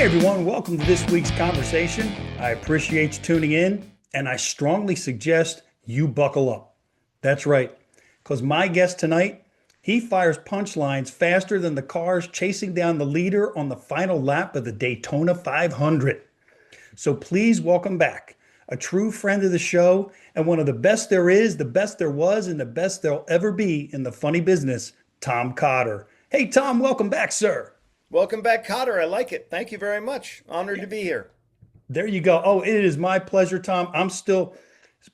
Hey everyone, welcome to this week's conversation. I appreciate you tuning in, and I strongly suggest you buckle up. That's right, because my guest tonight, he fires punchlines faster than the cars chasing down the leader on the final lap of the Daytona 500. So please welcome back a true friend of the show and one of the best there is, the best there was, and the best there'll ever be in the funny business, Tom Cotter. Hey Tom, welcome back, sir. Welcome back, Cotter. I like it. Thank you very much. Honored to be here. There you go. Oh, it is my pleasure, Tom.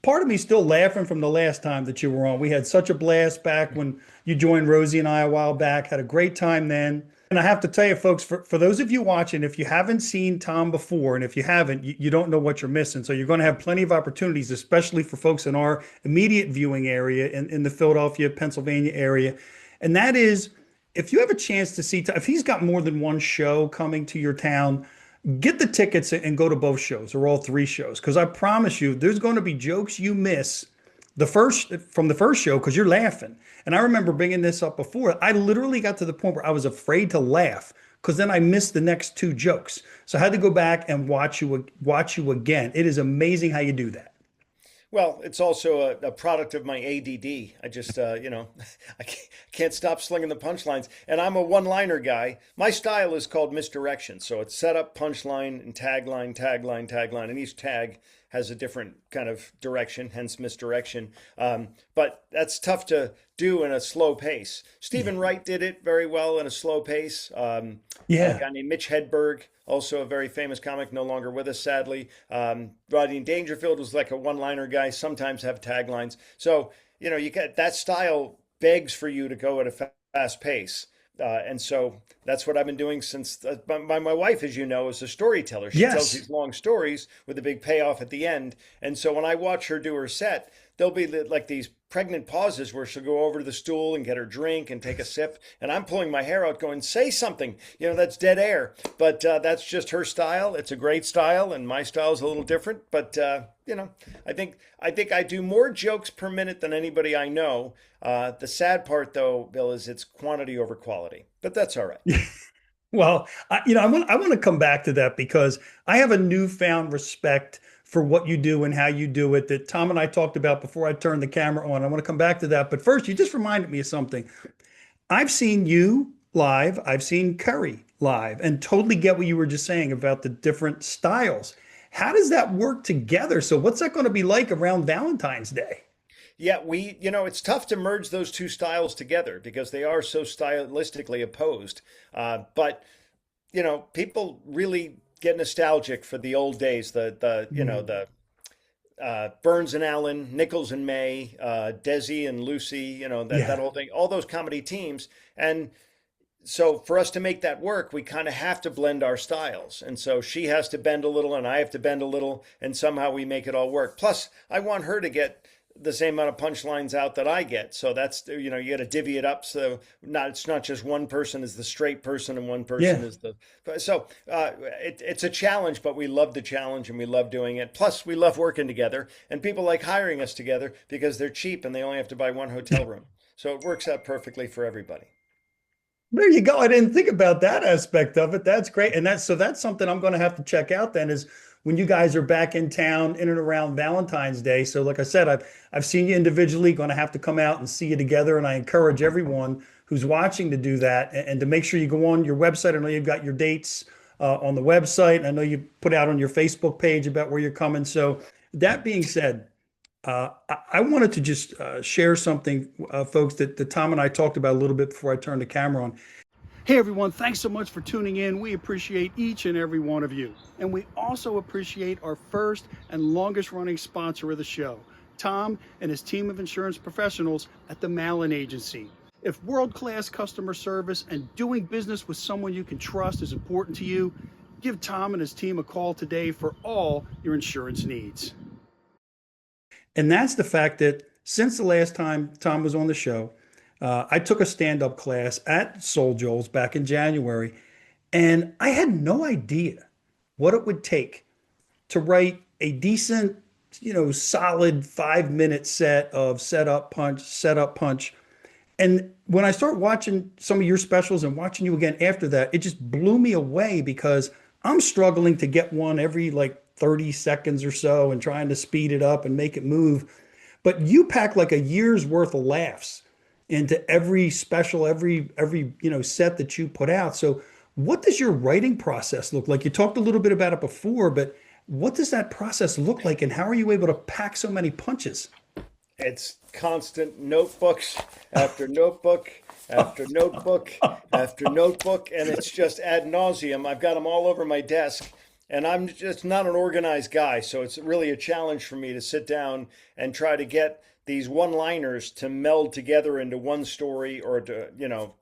Part of me still laughing from the last time that you were on. We had such a blast back when you joined Rosie and I a while back. Had a great time then. And I have to tell you, folks, for those of you watching, if you haven't seen Tom before, and if you haven't, you don't know what you're missing. So you're going to have plenty of opportunities, especially for folks in our immediate viewing area in the Philadelphia, Pennsylvania area. And that is, if you have a chance to see, if he's got more than one show coming to your town, get the tickets and go to both shows or all three shows. Because I promise you, there's going to be jokes you miss from the first show because you're laughing. And I remember bringing this up before. I literally got to the point where I was afraid to laugh because then I missed the next two jokes. So I had to go back and watch you again. It is amazing how you do that. Well, it's also a product of my ADD. I just, I can't stop slinging the punchlines. And I'm a one-liner guy. My style is called misdirection. So it's setup, punchline, and tagline, tagline, tagline. And each tag has a different kind of direction, hence misdirection. But that's tough to do in a slow pace. Stephen Wright did it very well in a slow pace. A Yeah. guy named Mitch Hedberg, also a very famous comic, no longer with us, sadly. Rodney Dangerfield was like a one-liner guy, sometimes have taglines. So, you get that style begs for you to go at a fast pace. And so that's what I've been doing since my wife, as you know, is a storyteller. She tells Yes. these long stories with a big payoff at the end. And so when I watch her do her set, there'll be like these pregnant pauses where she'll go over to the stool and get her drink and take a sip. And I'm pulling my hair out going, say something, that's dead air. But that's just her style. It's a great style. And my style is a little different. But, I think I do more jokes per minute than anybody I know. The sad part, though, Bill, is it's quantity over quality. But that's all right. Well, I want to come back to that because I have a newfound respect for what you do and how you do it that Tom and I talked about before I turned the camera on. I want to come back to that. But first, you just reminded me of something. I've seen you live, I've seen Curry live, and totally get what you were just saying about the different styles. How does that work together? So, what's that going to be like around Valentine's Day? Yeah, it's tough to merge those two styles together because they are so stylistically opposed. But people really get nostalgic for the old days, the Burns and Allen, Nichols and May, Desi and Lucy, that Yeah. whole thing, all those comedy teams. And so for us to make that work, we kind of have to blend our styles. And so she has to bend a little and I have to bend a little, and somehow we make it all work. Plus, I want her to get the same amount of punchlines out that I get. So that's, you got to divvy it up. So it's not just one person is the straight person and one person Yeah. is so it's a challenge, but we love the challenge and we love doing it. Plus we love working together and people like hiring us together because they're cheap and they only have to buy one hotel room. So it works out perfectly for everybody. There you go. I didn't think about that aspect of it. That's great. And that's something I'm going to have to check out then is when you guys are back in town in and around Valentine's Day. So like I said, I've seen you individually, going to have to come out and see you together. And I encourage everyone who's watching to do that and to make sure you go on your website. I know you've got your dates on the website. I know you put out on your Facebook page about where you're coming. So that being said, I wanted to just share something, folks, that Tom and I talked about a little bit before I turned the camera on. Hey everyone, thanks so much for tuning in. We appreciate each and every one of you. And we also appreciate our first and longest running sponsor of the show, Tom and his team of insurance professionals at the Malin Agency. If world-class customer service and doing business with someone you can trust is important to you, give Tom and his team a call today for all your insurance needs. And that's the fact that since the last time Tom was on the show, I took a stand-up class at Soul Joel's back in January, and I had no idea what it would take to write a decent, solid 5 minute set of set up, punch. And when I start watching some of your specials and watching you again after that, it just blew me away because I'm struggling to get one every like 30 seconds or so and trying to speed it up and make it move. But you pack like a year's worth of laughs into every special, every set that you put out. So what does your writing process look like? You talked a little bit about it before, but what does that process look like and how are you able to pack so many punches? It's constant notebooks after notebook after notebook after notebook, and it's just ad nauseum. I've got them all over my desk, and I'm just not an organized guy, so it's really a challenge for me to sit down and try to get these one-liners to meld together into one story or to,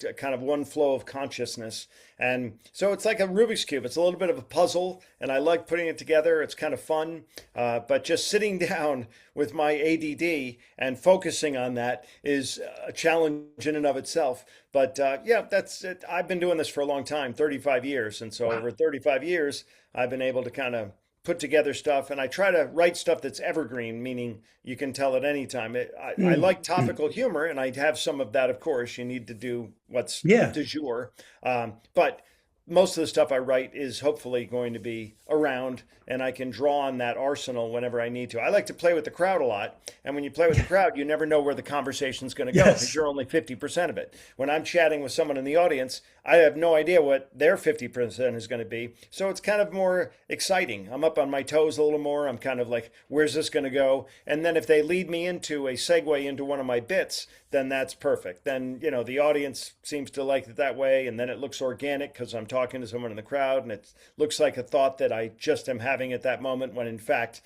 to kind of one flow of consciousness. And so it's like a Rubik's Cube. It's a little bit of a puzzle, and I like putting it together. It's kind of fun. But just sitting down with my ADD and focusing on that is a challenge in and of itself. But yeah, that's it. I've been doing this for a long time, 35 years. And so Wow. over 35 years, I've been able to kind of put together stuff, and I try to write stuff that's evergreen, meaning you can tell at any time. I Mm. like topical humor, and I have some of that, of course. You need to do what's Yeah. du jour. But most of the stuff I write is hopefully going to be around, and I can draw on that arsenal whenever I need to. I like to play with the crowd a lot, and when you play with the crowd, you never know where the conversation's going to go because Yes. you're only 50% of it. When I'm chatting with someone in the audience, I have no idea what their 50% is going to be. So it's kind of more exciting. I'm up on my toes a little more. I'm kind of like, where's this going to go? And then if they lead me into a segue into one of my bits, then that's perfect. Then, the audience seems to like it that way. And then it looks organic because I'm talking to someone in the crowd and it looks like a thought that I just am having at that moment when in fact,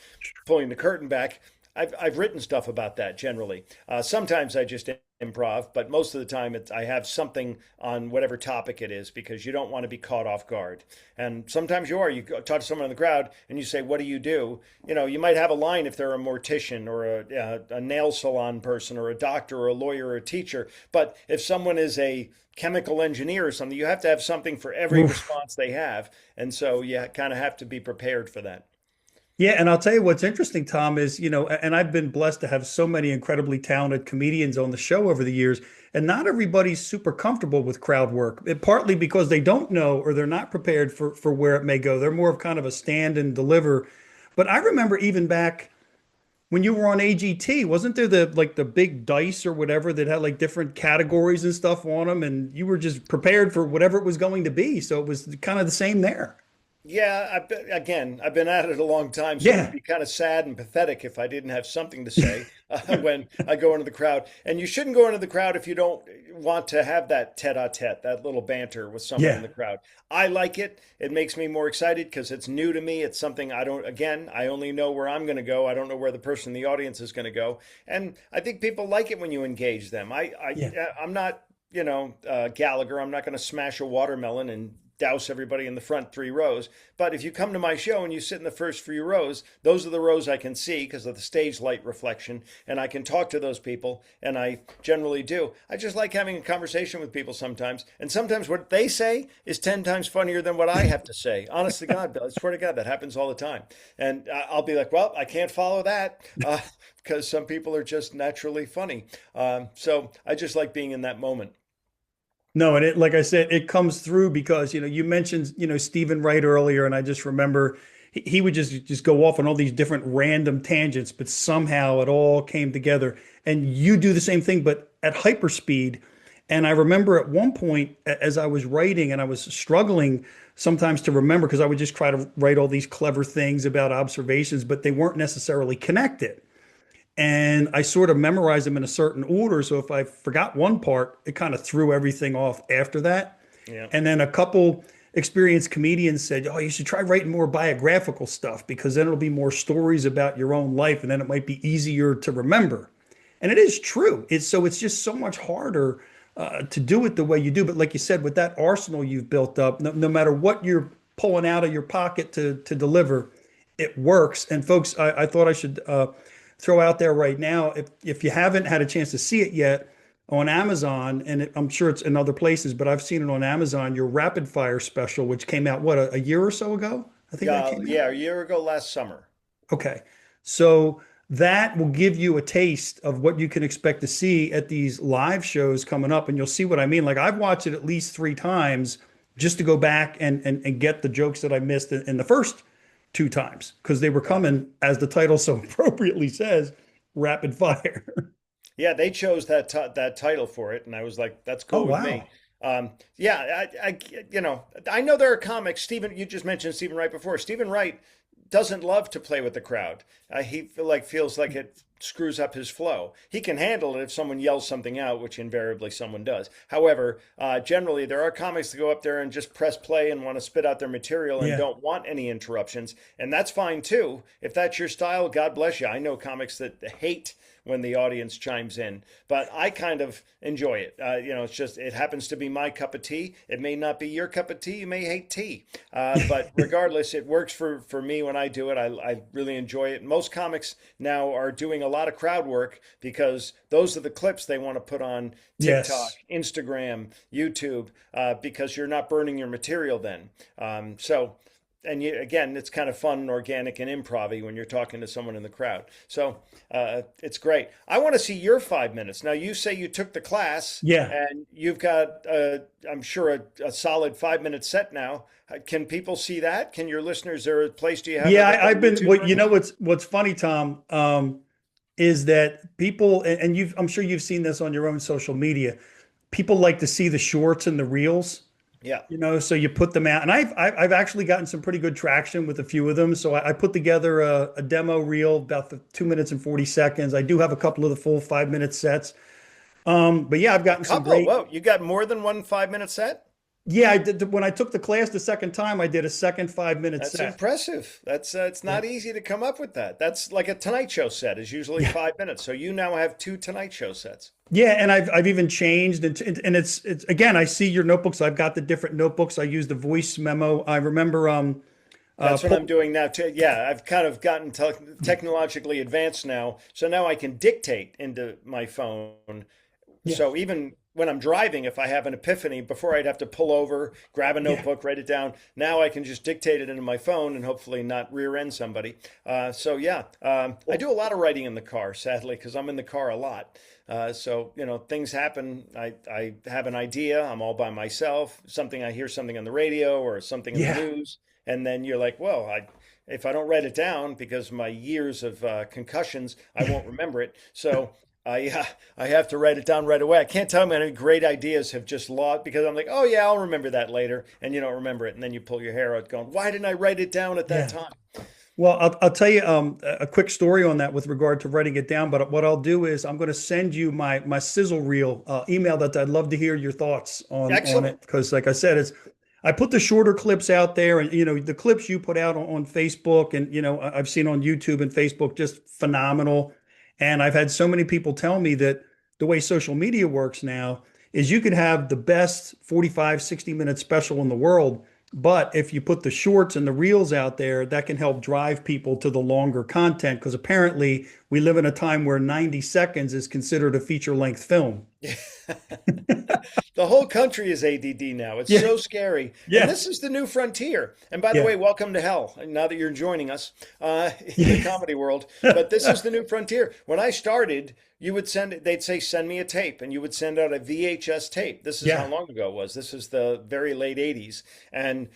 pulling the curtain back, I've written stuff about that generally. Sometimes I just improv, but most of the time I have something on whatever topic it is because you don't want to be caught off guard. And sometimes you are. You talk to someone in the crowd and you say, "What do you do?" You might have a line if they're a mortician or a nail salon person or a doctor or a lawyer or a teacher. But if someone is a chemical engineer or something, you have to have something for every Oof. response they have. And so you kind of have to be prepared for that. Yeah, and I'll tell you what's interesting, Tom, is, and I've been blessed to have so many incredibly talented comedians on the show over the years, and not everybody's super comfortable with crowd work. Partly because they don't know or they're not prepared for where it may go. They're more of kind of a stand and deliver. But I remember even back when you were on AGT, wasn't there the big dice or whatever that had like different categories and stuff on them, and you were just prepared for whatever it was going to be. So it was kind of the same there. Yeah, I've been at it a long time, so it would Yeah, be kind of sad and pathetic if I didn't have something to say when I go into the crowd. And you shouldn't go into the crowd if you don't want to have that tete-a-tete, that little banter with someone in yeah, the crowd. I like it. It makes me more excited because it's new to me. It's something again, I only know where I'm going to go. I don't know where the person in the audience is going to go. And I think people like it when you engage them. yeah. I'm not, Gallagher. I'm not going to smash a watermelon and douse everybody in the front 3 rows. But if you come to my show and you sit in the first few rows, those are the rows I can see because of the stage light reflection, and I can talk to those people, and I generally do. I just like having a conversation with people sometimes, and sometimes what they say is 10 times funnier than what I have to say. Honest to God, Bill, I swear to God, that happens all the time. And I'll be like, well, I can't follow that because some people are just naturally funny. So I just like being in that moment. No, and like I said, it comes through because you mentioned Stephen Wright earlier, and I just remember he would just go off on all these different random tangents, but somehow it all came together. And you do the same thing, but at hyperspeed. And I remember at one point, as I was writing, and I was struggling sometimes to remember because I would just try to write all these clever things about observations, but they weren't necessarily connected, and I sort of memorized them in a certain order. So if I forgot one part, it kind of threw everything off after that. Yeah. And then a couple experienced comedians said, "Oh, you should try writing more biographical stuff because then it'll be more stories about your own life, and then it might be easier to remember." And it is true. It's just so much harder to do it the way you do. But like you said, with that arsenal you've built up, no matter what you're pulling out of your pocket to deliver, it works. And folks, I thought I should throw out there right now, if you haven't had a chance to see it yet on Amazon, and I'm sure it's in other places, but I've seen it on Amazon, your Rapid Fire special, which came out, what, a year or so ago? I think that Yeah, came out. yeah, a year ago last summer. Okay. So that will give you a taste of what you can expect to see at these live shows coming up. And you'll see what I mean. Like I've watched it at least 3 times just to go back and get the jokes that I missed in the first two times because they were Yeah. coming, as the title so appropriately says, rapid fire. Yeah, they chose that title for it, and I was like, "That's Oh, cool with me." wow. Yeah, I know there are comics. Stephen, you just mentioned Stephen Wright before. Stephen Wright doesn't love to play with the crowd. Feels like it screws up his flow. He can handle it if someone yells something out, which invariably someone does. However, generally there are comics that go up there and just press play and want to spit out their material and Yeah. don't want any interruptions, and that's fine too. If that's your style, God bless you. I know comics that hate when the audience chimes in, but I kind of enjoy it. It's just it happens to be my cup of tea. It may not be your cup of tea. You may hate tea, but regardless, it works for me when I do it. I really enjoy it. Most comics now are doing a lot of crowd work because those are the clips they want to put on TikTok, Yes. Instagram, YouTube, because you're not burning your material then. And again, it's kind of fun and organic and improv when you're talking to someone in the crowd. So it's great. I want to see your 5 minutes. Now, you say you took the class Yeah. and you've got, I'm sure, a solid 5 minute set now. Can people see that? Can your listeners, there a place, do you have Yeah, it up on I've been. YouTube What or you know? anything? What's funny, Tom, is that people, and you've. I'm sure you've seen this on your own social media. People like to see the shorts and the reels. Yeah. So you put them out, and I've actually gotten some pretty good traction with a few of them. So I put together a demo reel about the 2 minutes and 40 seconds. I do have a couple of the full 5 minute sets. But yeah, I've A gotten some couple. great. Whoa, you got more than one 5 minute set? Yeah, I did when I took the class the second time. I did a second 5 minute That's set. impressive. That's it's Yeah, not easy to come up with that. That's like a Tonight Show set is usually yeah, 5 minutes. So you now have two Tonight Show sets. yeah. And I've even changed, and it's again. I see your notebooks. I've got the different notebooks. I use the voice memo. I remember That's what I'm pull, doing now too. Yeah, I've kind of gotten technologically advanced now. So now I can dictate into my phone. yeah, So even when I'm driving, if I have an epiphany, before I'd have to pull over, grab a yeah, notebook, write it down. Now I can just dictate it into my phone and hopefully not rear end somebody. I do a lot of writing in the car, sadly, because I'm in the car a lot. Things happen. I have an idea. I'm all by myself. I hear something on the radio or something in the yeah, news, and then you're like, well, if I don't write it down because of my years of concussions, I won't remember it. So I have to write it down right away. I can't tell how many great ideas have just lost because I'm like, oh yeah, I'll remember that later, and you don't remember it, and then you pull your hair out, going, why didn't I write it down at that yeah. time? Well, I'll tell you a quick story on that with regard to writing it down. But what I'll do is I'm going to send you my sizzle reel email that I'd love to hear your thoughts on Excellent. it because, like I said, it's I put the shorter clips out there, and the clips you put out on Facebook, and I've seen on YouTube and Facebook just phenomenal. And I've had so many people tell me that the way social media works now is you could have the best 45, 60-minute special in the world. But if you put the shorts and the reels out there, that can help drive people to the longer content because apparently we live in a time where 90 seconds is considered a feature length film. The whole country is ADD now. It's Yeah, so scary. And yeah, this is the new frontier. And by the yeah, way, welcome to hell, now that you're joining us in the yeah. comedy world. But this is the new frontier. When I started, they'd say, send me a tape. And you would send out a VHS tape. This is how Yeah. long ago it was. This is the very late 80s. And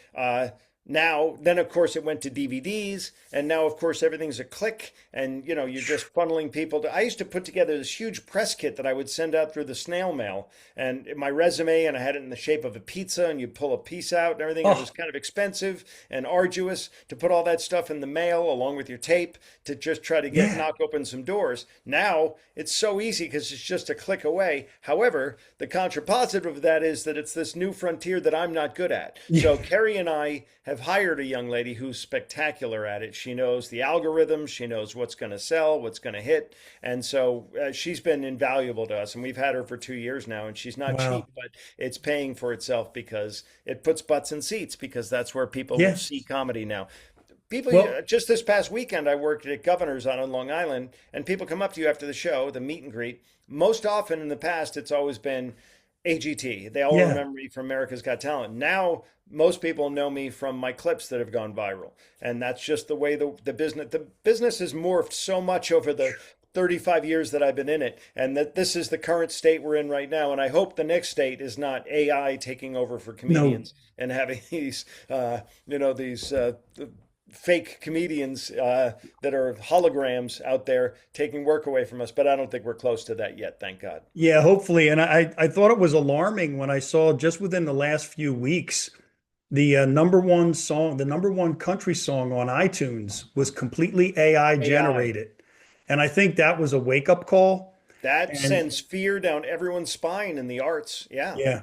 then of course it went to DVDs, and now of course everything's a click, and you're just funneling people to. I used to put together this huge press kit that I would send out through the snail mail, and my resume, and I had it in the shape of a pizza, and you pull a piece out and everything. It was Oh, kind of expensive and arduous to put all that stuff in the mail along with your tape to just try to get yeah. knock open some doors. Now it's so easy because it's just a click away. However, the contrapositive of that is that it's this new frontier that I'm not good at. Yeah. So Carrie and I have hired a young lady who's spectacular at it. She knows the algorithms, she knows what's going to sell, what's going to hit. And so she's been invaluable to us. And we've had her for 2 years now. And she's not cheap, Wow. but it's paying for itself because it puts butts in seats because that's where people Yeah. see comedy now. People, Well, just this past weekend, I worked at Governor's on Long Island, and people come up to you after the show, the meet and greet. Most often in the past, it's always been AGT. They all yeah. remember me from America's Got Talent. Now, most people know me from my clips that have gone viral, and that's just the way the business has morphed so much over the 35 years that I've been in it, and that this is the current state we're in right now. And I hope the next state is not AI taking over for No. comedians and having these, these fake comedians that are holograms out there taking work away from us. But I don't think we're close to that yet, thank God. Yeah, hopefully. And I thought it was alarming when I saw just within the last few weeks, the number one song, the number one country song on iTunes was completely AI AI. generated. And I think that was a wake-up call. That And sends fear down everyone's spine in the arts. Yeah. yeah,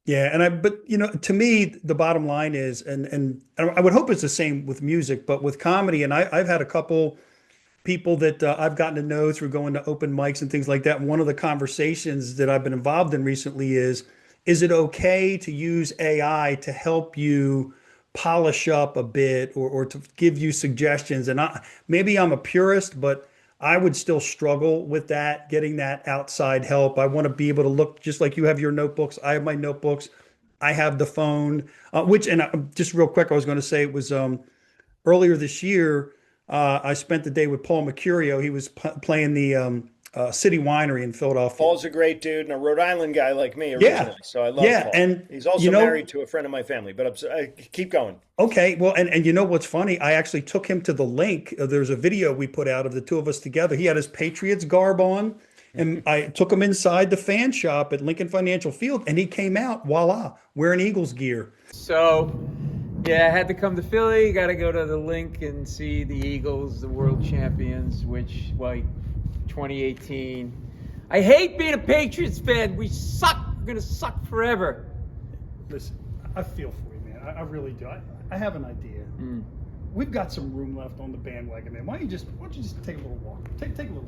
yeah. But to me, the bottom line is, and I would hope it's the same with music, but with comedy, and I've had a couple people that I've gotten to know through going to open mics and things like that. And one of the conversations that I've been involved in recently is it okay to use AI to help you polish up a bit or to give you suggestions? And maybe I'm a purist, but I would still struggle with that, getting that outside help. I want to be able to look just like you have your notebooks. I have my notebooks. I have the phone, just real quick, I was going to say it was earlier this year, I spent the day with Paul Mercurio. He was playing the City Winery in Philadelphia. Paul's a great dude and a Rhode Island guy like me Yeah, originally. So I love yeah, Paul. and He's you also know, married to a friend of my family, but keep going. okay, well, and you know what's funny? I actually took him to the link. There's a video we put out of the two of us together. He had his Patriots garb on, and I took him inside the fan shop at Lincoln Financial Field, and he came out, voila, wearing Eagles gear. So, yeah, I had to come to Philly. Got to go to the link and see the Eagles, the world champions, which, like, 2018. I hate being a Patriots fan. We suck. We're going to suck forever. Listen, I feel for you, man. I really do. I have an idea. We've got some room left on the bandwagon, man. Why don't you just take a little walk? Take a little.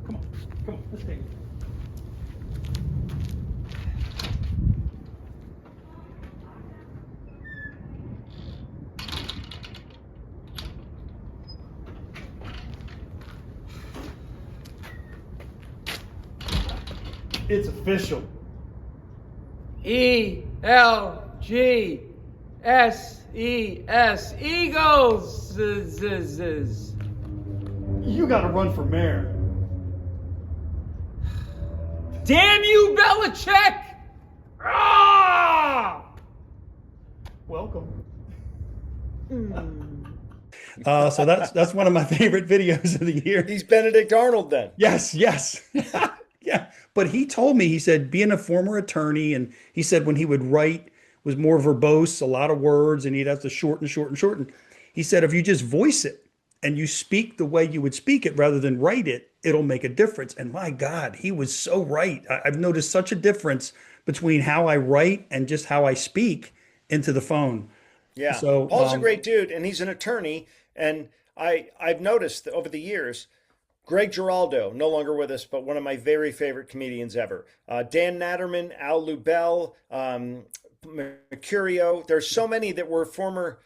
Come on, let's take it. It's official. ELGSES. Eagles. You got to run for mayor. Damn you, Belichick! Ah! Welcome. So that's one of my favorite videos of the year. He's Benedict Arnold then. Yes, yes. Yeah. But he told me, he said, being a former attorney, and he said when he would write was more verbose, a lot of words, and he'd have to shorten. He said, if you just voice it and you speak the way you would speak it rather than write it, it'll make a difference. And my God, he was so right. I've noticed such a difference between how I write and just how I speak into the phone. Yeah. So, Paul's a great dude and he's an attorney. And I've noticed that over the years, Greg Giraldo, no longer with us, but one of my very favorite comedians ever. Dan Natterman, Al Lubell, Mercurio. There's so many that were former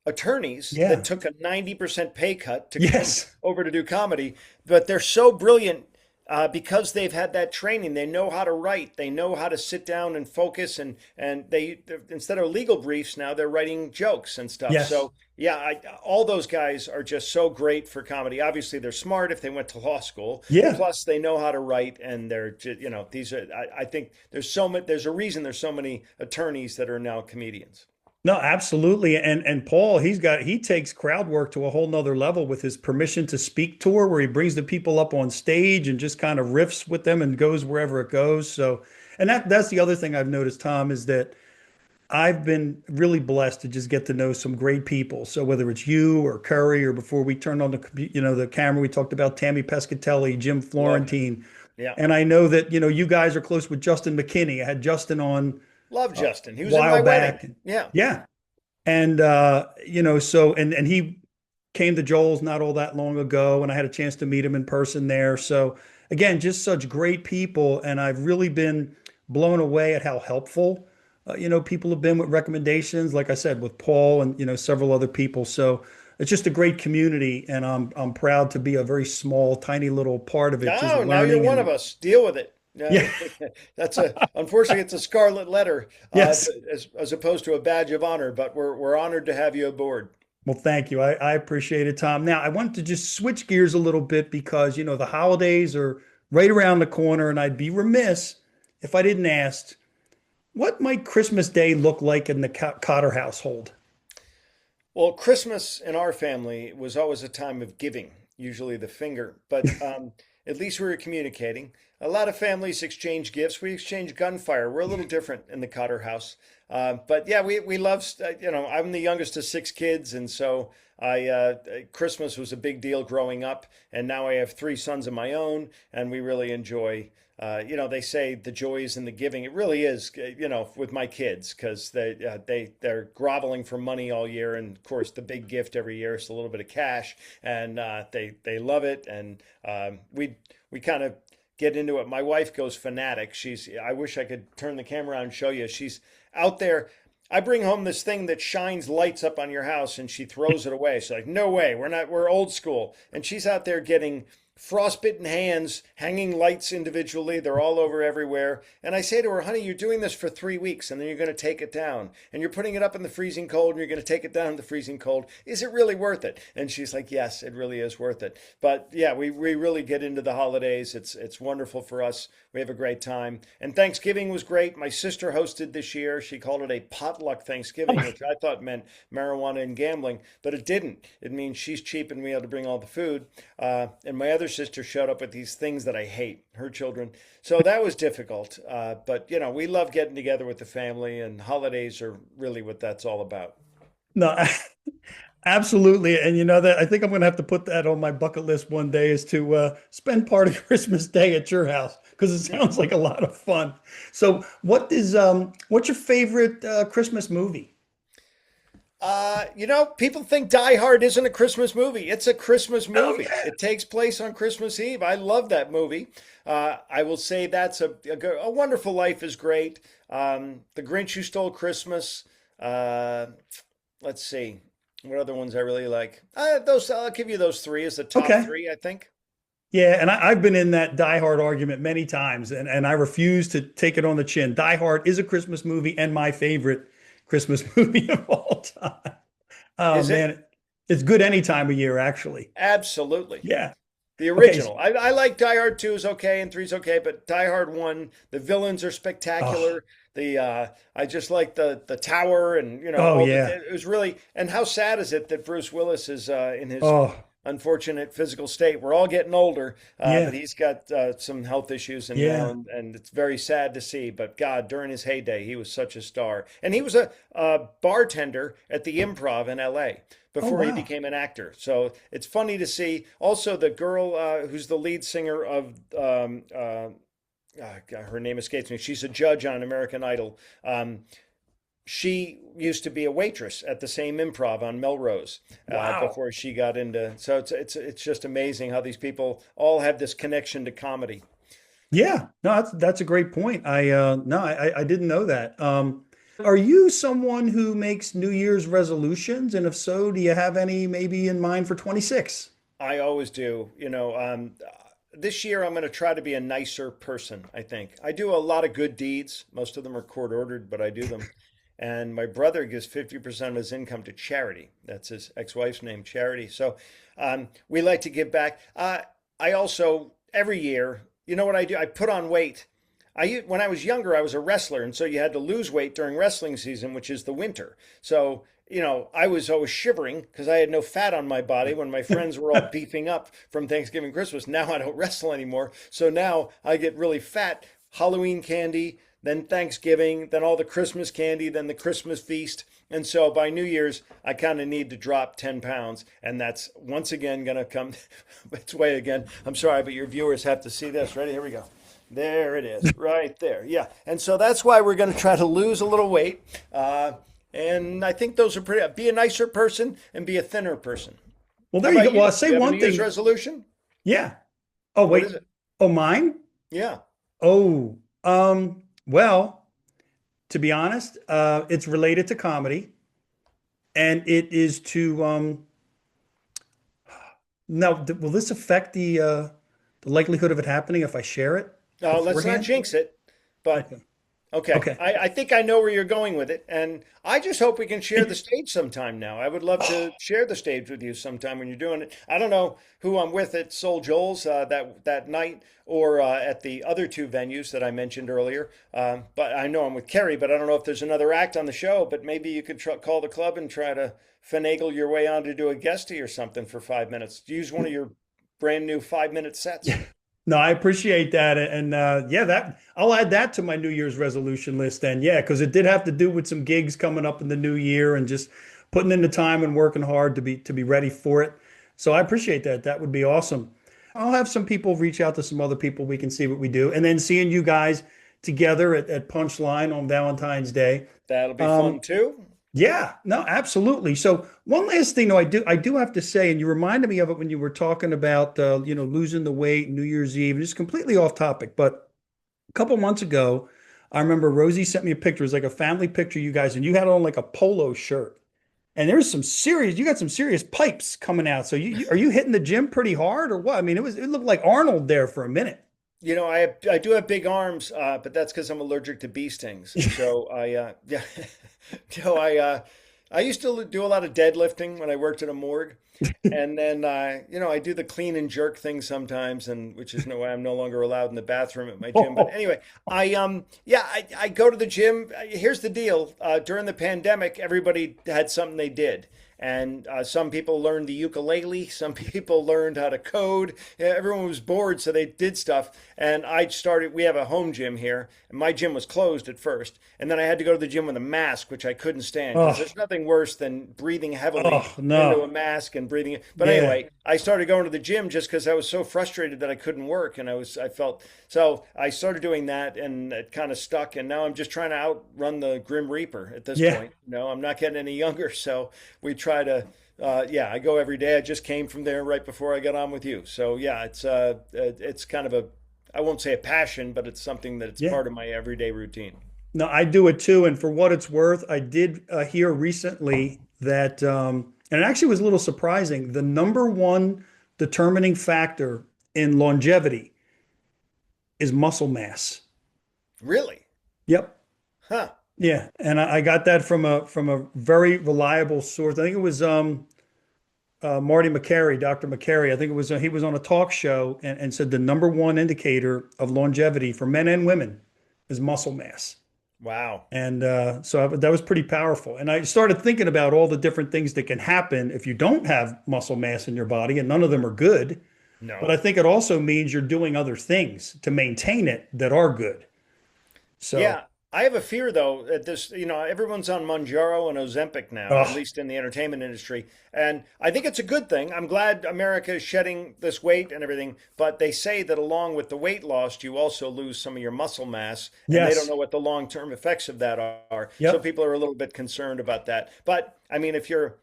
attorneys yeah, that took a 90% pay cut to come yes, over to do comedy, but they're so brilliant because they've had that training. They know how to write. They know how to sit down and focus, and they instead of legal briefs now they're writing jokes and stuff. yes, So yeah, all those guys are just so great for comedy. Obviously, they're smart if they went to law school. yeah. Plus, they know how to write, and they're just, these are. I think there's so many. There's a reason there's so many attorneys that are now comedians. No, absolutely. And Paul, he takes crowd work to a whole nother level with his permission to speak tour, where he brings the people up on stage and just kind of riffs with them and goes wherever it goes. So, and that's the other thing I've noticed, Tom, is that I've been really blessed to just get to know some great people. So whether it's you or Curry, or before we turned on the camera, we talked about Tammy Pescatelli, Jim Love him. Florentine, Yeah, and I know that you guys are close with Justin McKinney. I had Justin on love a Justin. He was in my while wedding. back. Yeah. Yeah. And so and he came to Joel's not all that long ago, and I had a chance to meet him in person there. So again, just such great people, and I've really been blown away at how helpful people have been with recommendations, like I said, with Paul and several other people. So it's just a great community, and I'm proud to be a very small, tiny little part of it, just Now you're learning one of and us. Deal with it. yeah, Unfortunately, it's a scarlet letter yes. as opposed to a badge of honor, but we're honored to have you aboard. Well, thank you. I appreciate it, Tom. Now, I want to just switch gears a little bit because, the holidays are right around the corner, and I'd be remiss if I didn't ask, what might Christmas Day look like in the Cotter household? Well, Christmas in our family was always a time of giving, usually the finger, but at least we were communicating. A lot of families exchange gifts. We exchange gunfire. We're a little different in the Cotter house. But yeah, we love, I'm the youngest of six kids, and so Christmas was a big deal growing up, and now I have three sons of my own, and we really enjoy. They say the joy is in the giving. It really is, with my kids because they're groveling for money all year, and of course the big gift every year is a little bit of cash, and they love it, and we kind of get into it. My wife goes fanatic. I wish I could turn the camera on and show you. She's out there. I bring home this thing that shines lights up on your house, and she throws it away. She's like, "No way, we're old school." And she's out there getting frostbitten hands, hanging lights individually. They're all over everywhere. And I say to her, "Honey, you're doing this for 3 weeks, and then you're going to take it down. And you're putting it up in the freezing cold, and you're going to take it down in the freezing cold. Is it really worth it?" And she's like, "Yes, it really is worth it." But yeah, we really get into the holidays. It's wonderful for us. We have a great time. And Thanksgiving was great. My sister hosted this year. She called it a potluck Thanksgiving, which I thought meant marijuana and gambling, but it didn't. It means she's cheap and we had to bring all the food. And my other sister showed up with these things that I hate, her children. So that was difficult. But, we love getting together with the family, and holidays are really what that's all about. No, absolutely. And that I think I'm going to have to put that on my bucket list one day is to spend part of Christmas Day at your house because it sounds like a lot of fun. So, what's your favorite Christmas movie? People think Die Hard isn't a Christmas movie. It's a Christmas Oh movie. yeah. It takes place on Christmas Eve. I love that movie. I will say that's a Wonderful Life is great. The Grinch Who Stole Christmas. Uh, let's see. What other ones I really like? Those I'll give you those three as the top Okay. three, I think. Yeah, and I've been in that Die Hard argument many times, and I refuse to take it on the chin. Die Hard is a Christmas movie and my favorite Christmas movie of all time. Oh Is it? man, it's good any time of year, actually. Absolutely. Yeah. The Okay. original. I like Die Hard 2 is okay and 3 is okay, but Die Hard 1, the villains are Oh, spectacular. I just like the tower and oh all the yeah. it was really, and how sad is it that Bruce Willis is in his Oh unfortunate physical state. We're all getting older, but yeah. he's got some health issues and now Yeah. and it's very sad to see. But God, during his heyday, he was such a star, and he was a bartender at the Improv in L.A. Oh before he wow. became an actor. So it's funny to see. Also, the girl who's the lead singer of God, her name escapes me. She's a judge on American Idol. She used to be a waitress at the same improv on Melrose Wow. before she got into. So it's just amazing how these people all have this connection to comedy. Yeah. No, that's a great point. I didn't know that. Are you someone who makes New Year's resolutions? And if so, do you have any maybe in mind for 26? I always do. This year I'm going to try to be a nicer person, I think. I do a lot of good deeds. Most of them are court ordered, but I do them. And my brother gives 50% of his income to charity. That's his ex-wife's name, Charity. So we like to give back. I also, every year, you know what I do? I put on weight. When I was younger, I was a wrestler, and so you had to lose weight during wrestling season, which is the winter. So, I was always shivering because I had no fat on my body when my friends were all beefing up from Thanksgiving, Christmas. Now I don't wrestle anymore. So now I get really fat. Halloween candy, then Thanksgiving, then all the Christmas candy, then the Christmas feast. And so by New Year's, I kind of need to drop 10 pounds. And that's once again going to come its way again. I'm sorry, but your viewers have to see this. Ready? Here we go. There it is, right there. Yeah. And so that's why we're going to try to lose a little weight. And I think those are pretty, be a nicer person and be a thinner person. Well, How there you go. about Well, you? I'll Do say you have a one New Year's thing. resolution? Yeah. Oh, What wait. is it? Oh, mine? Yeah. Oh, well, to be honest, it's related to comedy, and it is to now, will this affect the likelihood of it happening if I share it Let's not beforehand? jinx it, but Okay. Okay, Okay. I think I know where you're going with it, and I just hope we can share the And- stage sometime now. I would love to share the stage with you sometime when you're doing it. I don't know who I'm with at Soul Joel's that night or at the other two venues that I mentioned earlier, but I know I'm with Kerry, but I don't know if there's another act on the show, but maybe you could call the club and try to finagle your way on to do a guestie or something for 5 minutes. Use one of your brand new 5 minute sets. Yeah. No, I appreciate that. And yeah, that I'll add that to my New Year's resolution list then. Yeah, because it did have to do with some gigs coming up in the new year and just putting in the time and working hard to be ready for it. So I appreciate that. That would be awesome. I'll have some people reach out to some other people. We can see what we do. And then seeing you guys together at Punchline on Valentine's Day. That'll be fun Um, too. yeah, no, absolutely. So one last thing, though, I do have to say, and you reminded me of it when you were talking about losing the weight, New Year's Eve, and it's completely off topic. But a couple months ago, I remember Rosie sent me a picture. It was like a family picture, you guys, and you had on like a polo shirt. And there's you got some serious pipes coming out. So are you hitting the gym pretty hard or what? I mean, it looked like Arnold there for a minute. I do have big arms, but that's because I'm allergic to bee stings. So yeah, so I used to do a lot of deadlifting when I worked at a morgue, and then I do the clean and jerk thing sometimes, and which is no way I'm no longer allowed in the bathroom at my gym. But anyway, I go to the gym. Here's the deal: during the pandemic, everybody had something they did. And some people learned the ukulele. Some people learned how to code. Yeah, everyone was bored, so they did stuff. And we have a home gym here, and my gym was closed at first. And then I had to go to the gym with a mask, which I couldn't stand because Oh, there's nothing worse than breathing heavily oh into a no. mask and breathing. But Yeah. anyway, I started going to the gym just because I was so frustrated that I couldn't work. And I felt, so I started doing that and it kind of stuck. And now I'm just trying to outrun the Grim Reaper at this Yeah. point. I'm not getting any younger. So we try to yeah, I go every day. I just came from there right before I got on with you. So yeah, it's kind of a, I won't say a passion, but it's something that's Yeah. part of my everyday routine. No, I do it too. And for what it's worth, I did hear recently that, and it actually was a little surprising, the number one determining factor in longevity is muscle mass. Really? Yep. Huh. Yeah. And I got that from a very reliable source. I think it was Marty McCary, Dr. McCary. I think it was he was on a talk show and said the number one indicator of longevity for men and women is muscle mass. Wow. And that was pretty powerful. And I started thinking about all the different things that can happen if you don't have muscle mass in your body, and none of them are good. But I No. think it also means you're doing other things to maintain it that are good. So, Yeah, I have a fear though that everyone's on Monjaro and Ozempic now, at oh, least in the entertainment industry. And I think it's a good thing. I'm glad America is shedding this weight and everything, but they say that along with the weight loss, you also lose some of your muscle mass, and they don't yes. know what the long-term effects of that are. So Yep. people are a little bit concerned about that. But I mean, if you're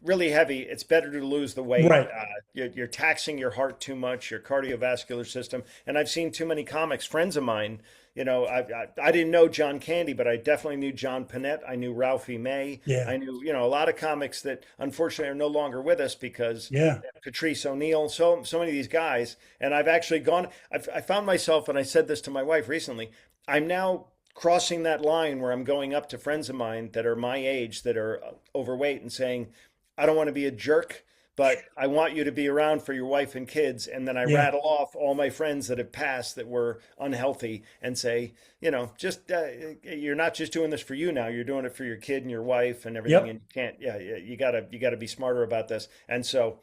really heavy, it's better to lose the weight. Right. You're taxing your heart too much, your cardiovascular system. And I've seen too many comics, friends of mine. I didn't know John Candy, but I definitely knew John Panette. I knew Ralphie May. Yeah. I knew, a lot of comics that unfortunately are no longer with us because Yeah. Patrice O'Neill, so many of these guys. And I've actually I found myself, and I said this to my wife recently, I'm now crossing that line where I'm going up to friends of mine that are my age that are overweight and saying, I don't want to be a jerk, but I want you to be around for your wife and kids. And then I Yeah. rattle off all my friends that have passed that were unhealthy and say, just you're not just doing this for you now. You're doing it for your kid and your wife and everything. Yep. And you can't, yeah, you gotta be smarter about this. And so,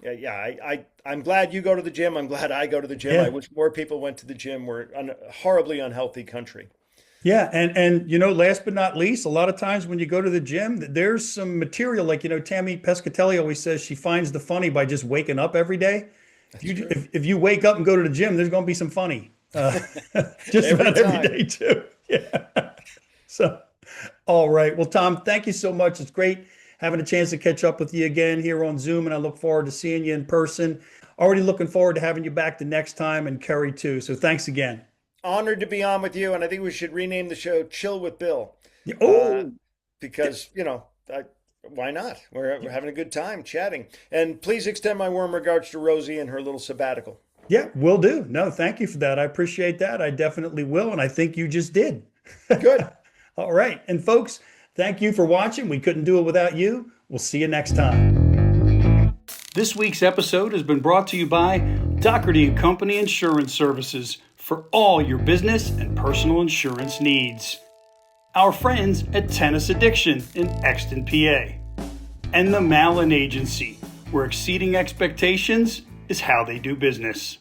yeah, I'm glad you go to the gym. I'm glad I go to the gym. I Yeah. wish more people went to the gym. We're a horribly unhealthy country. Yeah, and last but not least, a lot of times when you go to the gym, there's some material like Tammy Pescatelli always says she finds the funny by just waking up every day. If That's you true. if you wake up and go to the gym, there's going to be some funny, just Every about every time. day too. Yeah. So, all right. Well, Tom, thank you so much. It's great having a chance to catch up with you again here on Zoom, and I look forward to seeing you in person. Already looking forward to having you back the next time, and Kerry too. So, thanks again. Honored to be on with you, and I think we should rename the show "Chill with Bill," Yeah. uh, Oh, because why not? We're having a good time chatting. And please extend my warm regards to Rosie and her little sabbatical. Yeah, will do. No, thank you for that. I appreciate that. I definitely will. And I think you just did. Good. All right. And folks, thank you for watching. We couldn't do it without you. We'll see you next time. This week's episode has been brought to you by Doherty & Company Insurance Services for all your business and personal insurance needs. Our friends at Tennis Addiction in Exton, PA. And the Malin Agency, where exceeding expectations is how they do business.